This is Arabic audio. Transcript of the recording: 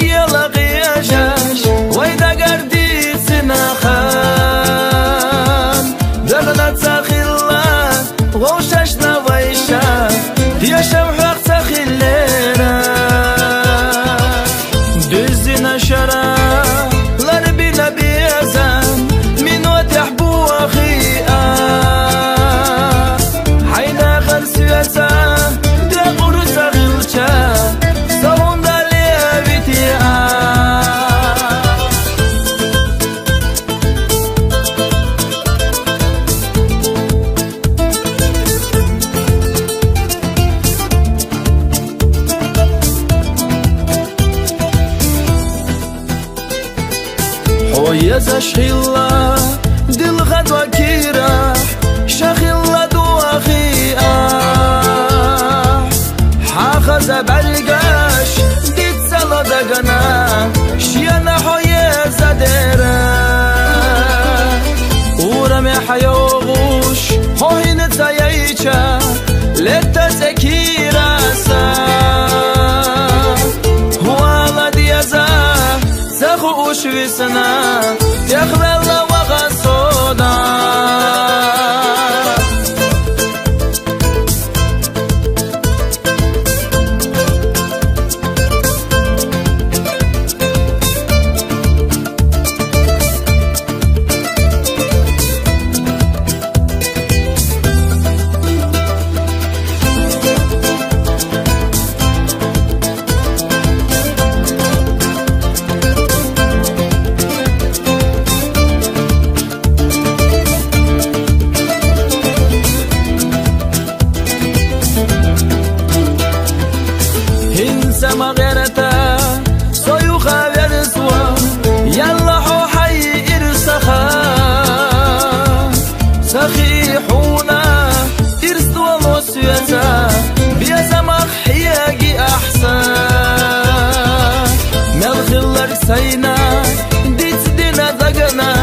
يلا قياشاش ويدا قردي سناخان دغنا تساخلا غوشاشنا ويشا ديا شمحق تساخلنا دزنا شرا لربنا بيزان من وتحبو أخيئا حينا خلسيتا دقر تغلتا صون دالي بيتيا حويز شخيلا دل غدوة كيرا شخيلا دو أخيئا حاخذ بالقاش ديت سلا دقنا شيانا حويز ديرا ورمي حيوغوش هوهين تاييشا لتا سكيرا سا هوالا ديازا سخوش ويسنا يخبل وغصودا سما غيرتا صيوخا بيرسوا يلا حو حي إرسخا سخيحونا إرسوا موسيتا بيزا مخياقي أحسن ملخلر سينا ديت دينا دقنا